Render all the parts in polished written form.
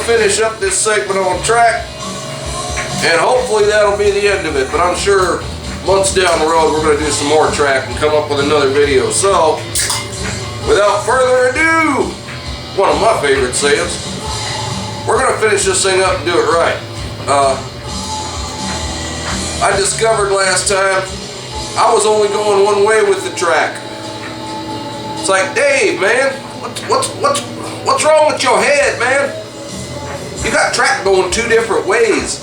finish up this segment on track, and hopefully that'll be the end of it. But I'm sure months down the road we're going to do some more track and come up with another video. So, without further ado, one of my favorite sayings, we're going to finish this thing up and do it right. I discovered last time I was only going one way with the track. It's like, Dave, man, what's wrong with your head, man? You got track going two different ways.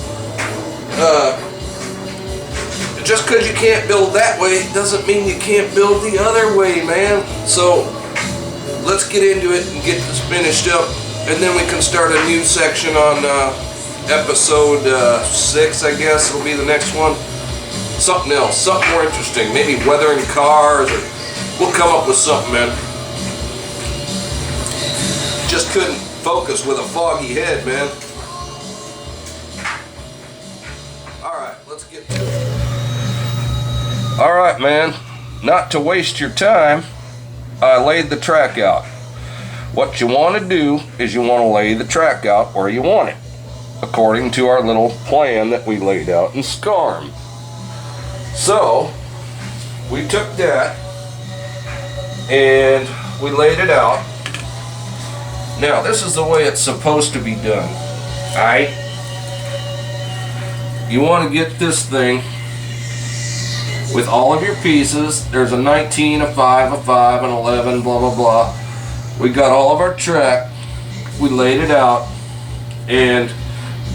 Just because you can't build that way doesn't mean you can't build the other way, man. So let's get into it and get this finished up, and then we can start a new section on episode 6, I guess will be the next one. Something else, something more interesting, maybe weathering cars, or we'll come up with something, man. Just couldn't focus with a foggy head, man. Alright, let's get to it. Alright, man, not to waste your time, I laid the track out. What you want to do is you want to lay the track out where you want it, according to our little plan that we laid out in SCARM. So, we took that and we laid it out. Now, this is the way it's supposed to be done. Alright? You want to get this thing with all of your pieces. There's a 19, a 5, a 5, an 11, blah, blah, blah. We got all of our track. We laid it out. And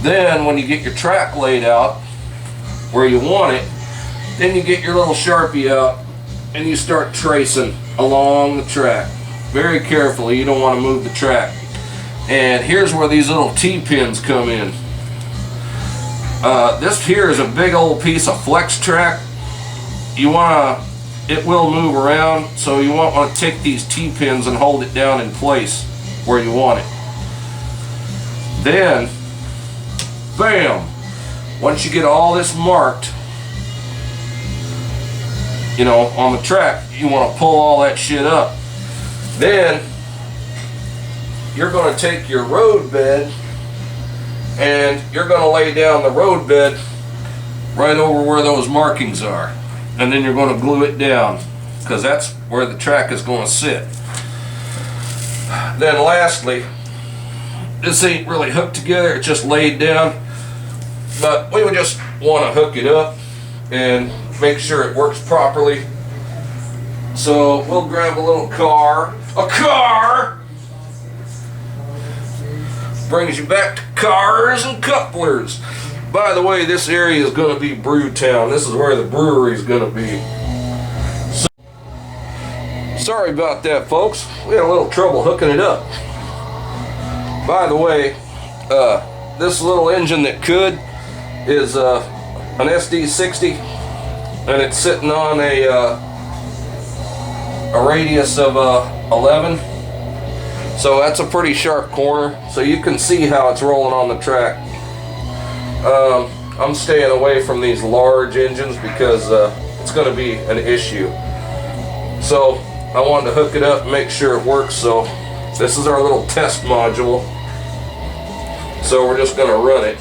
then when you get your track laid out where you want it, then you get your little Sharpie out and you start tracing along the track. Very carefully, you don't want to move the track. And here's where these little T-pins come in. This here is a big old piece of flex track. It will move around, so you want to take these T-pins and hold it down in place where you want it. Then, bam! Once you get all this marked, you know, on the track, you want to pull all that shit up. Then you're going to take your road bed and you're going to lay down the road bed right over where those markings are, and then you're going to glue it down because that's where the track is going to sit. Then lastly, this ain't really hooked together, it's just laid down, but we would just want to hook it up and make sure it works properly. So we'll grab a little car. A car brings you back to cars and couplers. By the way, this area is going to be Brew Town. This is where the brewery is going to be. So, sorry about that, folks. We had a little trouble hooking it up. By the way, this little engine that could is an SD60, and it's sitting on a radius of 11, so that's a pretty sharp corner, so you can see how it's rolling on the track. I'm staying away from these large engines because it's going to be an issue. So I wanted to hook it up and make sure it works. So this is our little test module, so we're just going to run it.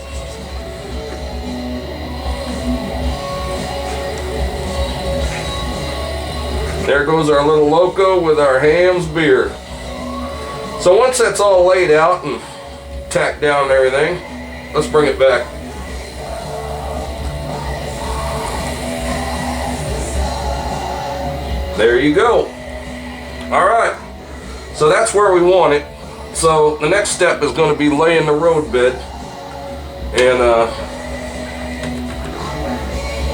There goes our little loco with our Ham's beer. So once that's all laid out and tacked down and everything, let's bring it back. There you go. Alright, so that's where we want it. So the next step is going to be laying the road bed, and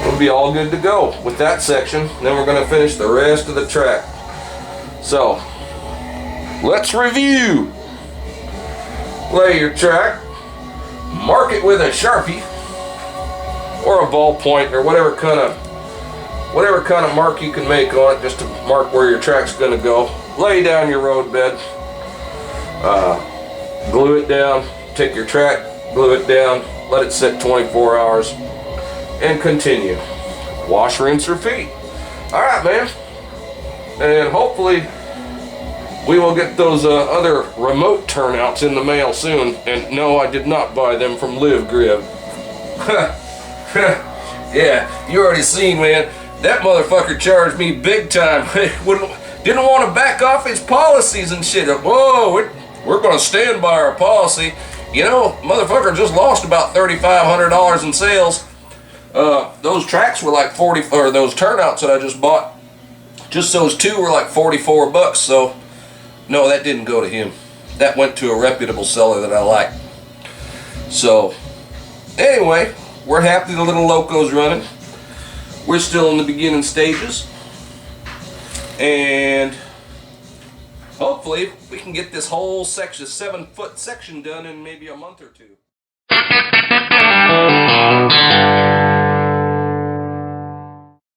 we'll be all good to go with that section. Then we're going to finish the rest of the track. So let's review. Lay your track, mark it with a Sharpie or a ballpoint or whatever kind of mark you can make on it, just to mark where your track's going to go. Lay down your road bed, glue it down, take your track, glue it down, let it sit 24 hours, and continue. Wash, rinse, repeat. Alright, man. And hopefully We will get those other remote turnouts in the mail soon. And no, I did not buy them from Live Grib. Yeah, you already seen, man. That motherfucker charged me big time. Didn't want to back off his policies and shit. Whoa, we're going to stand by our policy. You know, motherfucker just lost about $3,500 in sales. Those tracks were like 40, or those turnouts that I just bought, just those two were like 44 bucks. So, no, that didn't go to him. That went to a reputable seller that I like. So, anyway, we're happy the little Loco's running. We're still in the beginning stages. And hopefully we can get this whole section, 7-foot section done in maybe a month or two.